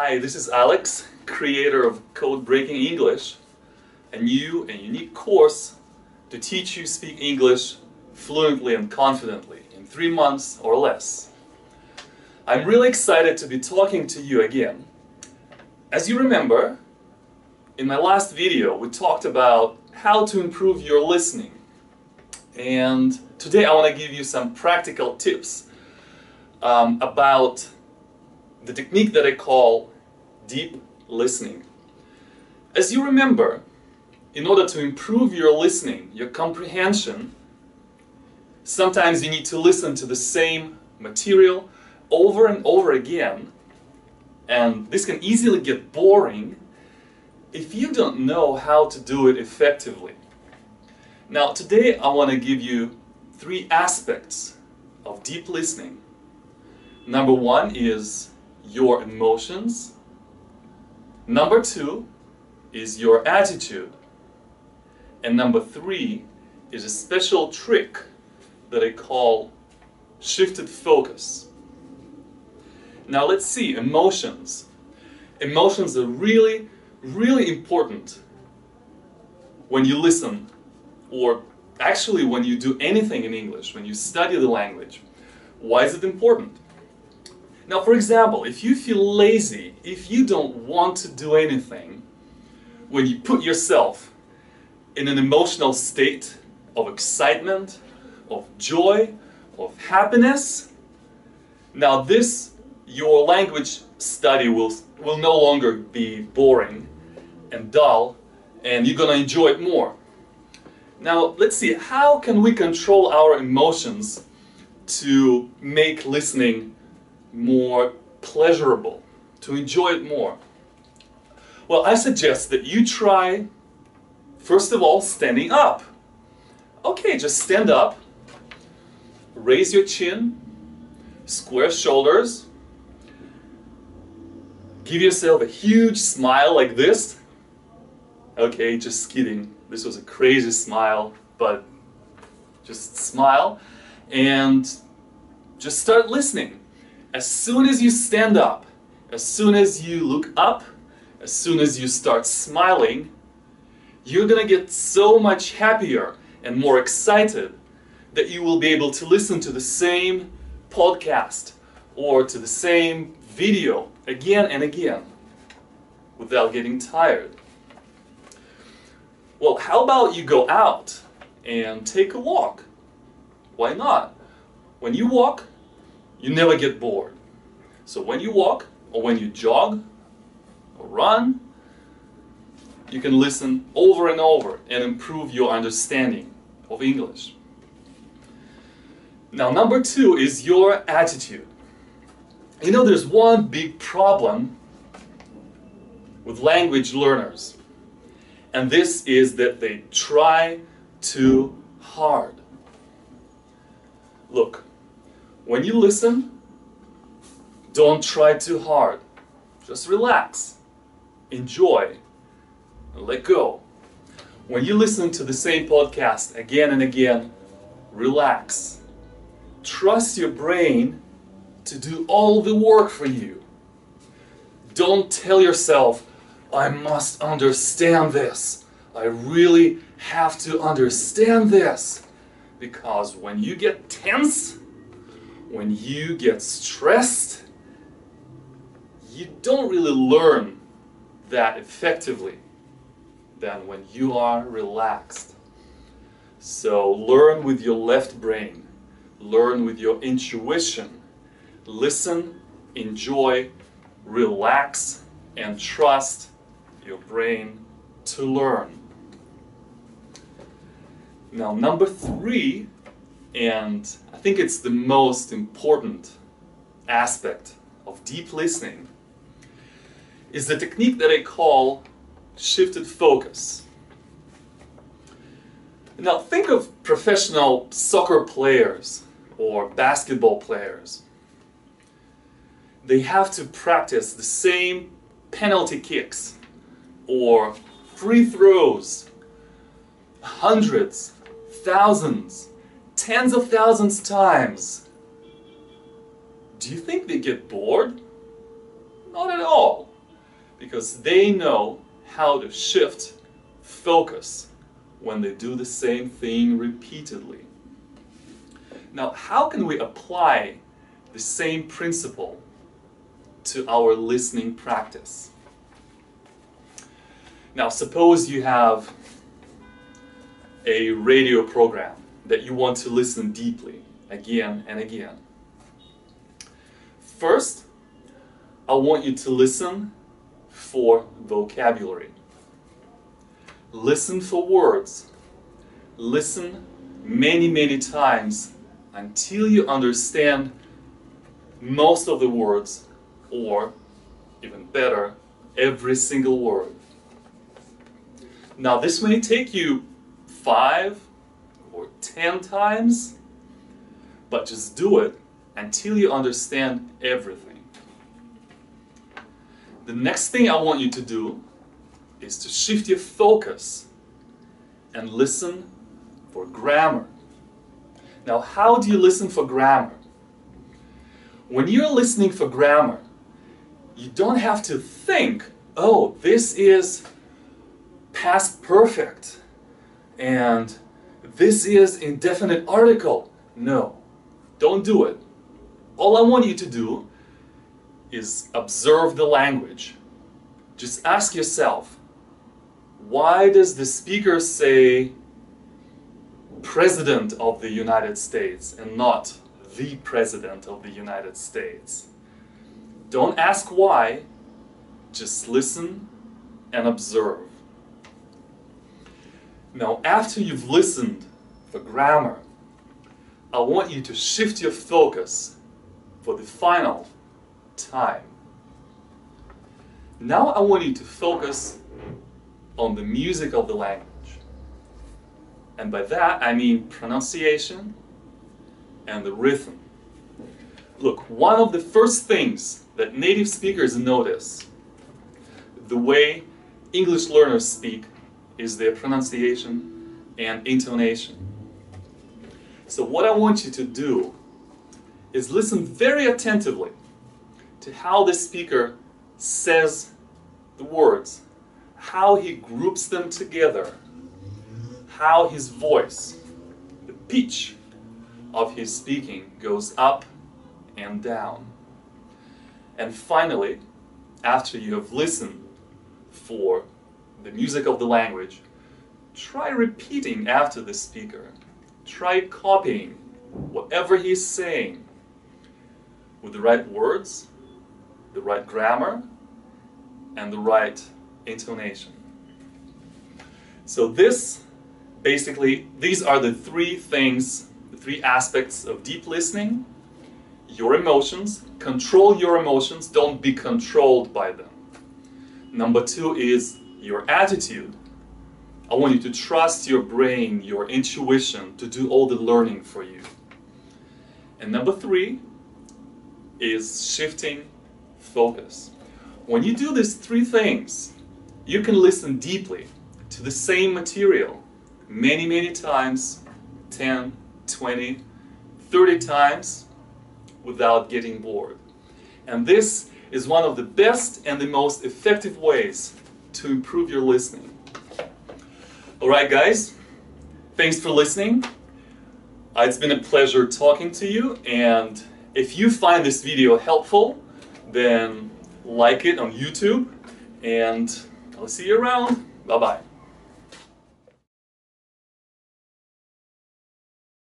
Hi, this is Alex, creator of Code Breaking English, a new and unique course to teach you speak English fluently and confidently in 3 months or less. I'm really excited to be talking to you again. As you remember, in my last video we talked about how to improve your listening. And today I want to give you some practical tips about the technique that I call deep listening. As you remember, in order to improve your listening, your comprehension, sometimes you need to listen to the same material over and over again, and this can easily get boring if you don't know how to do it effectively. Now today I want to give you 3 aspects of deep listening. Number 1 is your emotions. Number 2 is your attitude. And number 3 is a special trick that I call shifted focus. Now let's see, emotions. Emotions are really, really important when you listen, or actually when you do anything in English, when you study the language. Why is it important? Now, for example, if you feel lazy, if you don't want to do anything, when you put yourself in an emotional state of excitement, of joy, of happiness, now your language study will no longer be boring and dull, and you're going to enjoy it more. Now, let's see, how can we control our emotions to make listening more pleasurable, to enjoy it more? Well, I suggest that you try, first of all, standing up. Okay, just stand up, raise your chin, square shoulders, give yourself a huge smile like this. Okay, just kidding. This was a crazy smile, but just smile and just start listening. As soon as you stand up, as soon as you look up, as soon as you start smiling, you're gonna get so much happier and more excited that you will be able to listen to the same podcast or to the same video again and again without getting tired. Well, how about you go out and take a walk? Why not? When you walk, you never get bored. So when you walk, or when you jog, or run, you can listen over and over and improve your understanding of English. Now, number 2 is your attitude. You know, there's one big problem with language learners, and this is that they try too hard. Look, when you listen, don't try too hard. Just relax, enjoy, and let go. When you listen to the same podcast again and again, relax. Trust your brain to do all the work for you. Don't tell yourself, I must understand this. I really have to understand this. Because when you get tense, when you get stressed, you don't really learn that effectively than when you are relaxed. So learn with your left brain. Learn with your intuition. Listen, enjoy, relax, and trust your brain to learn. Now, number 3, and I think it's the most important aspect of deep listening, is the technique that I call shifted focus. Now, think of professional soccer players or basketball players. They have to practice the same penalty kicks or free throws hundreds, thousands, tens of thousands times. Do you think they get bored? Not at all. because they know how to shift focus when they do the same thing repeatedly. Now, how can we apply the same principle to our listening practice? Now, suppose you have a radio program that you want to listen deeply again and again. First, I want you to listen for vocabulary. Listen for words. Listen many, many times until you understand most of the words, or even better, every single word. Now, this may take you 5 or 10 times, but just do it until you understand everything. The next thing I want you to do is to shift your focus and listen for grammar. Now, how do you listen for grammar? When you're listening for grammar, you don't have to think, oh, this is past perfect and this is indefinite article. No, don't do it. All I want you to do is observe the language. Just ask yourself, why does the speaker say President of the United States and not the President of the United States? Don't ask why, just listen and observe. Now, after you've listened for grammar, I want you to shift your focus for the final time. Now I want you to focus on the music of the language. And by that I mean pronunciation and the rhythm. Look, one of the first things that native speakers notice, the way English learners speak, is their pronunciation and intonation. So what I want you to do is listen very attentively to how the speaker says the words, how he groups them together, how his voice, the pitch of his speaking goes up and down. And finally, after you have listened for the music of the language, try repeating after the speaker. Try copying whatever he's saying with the right words, the right grammar, and the right intonation. So these are the three things, the three aspects of deep listening. Your emotions, control your emotions, don't be controlled by them. Number 2 is your attitude. I want you to trust your brain, your intuition to do all the learning for you. And number 3 is shifting focus. When you do these 3 things, you can listen deeply to the same material many, many times, 10, 20, 30 times without getting bored. And this is one of the best and the most effective ways to improve your listening. Alright guys, thanks for listening. It's been a pleasure talking to you, and if you find this video helpful, then like it on YouTube, and I'll see you around. Bye-bye.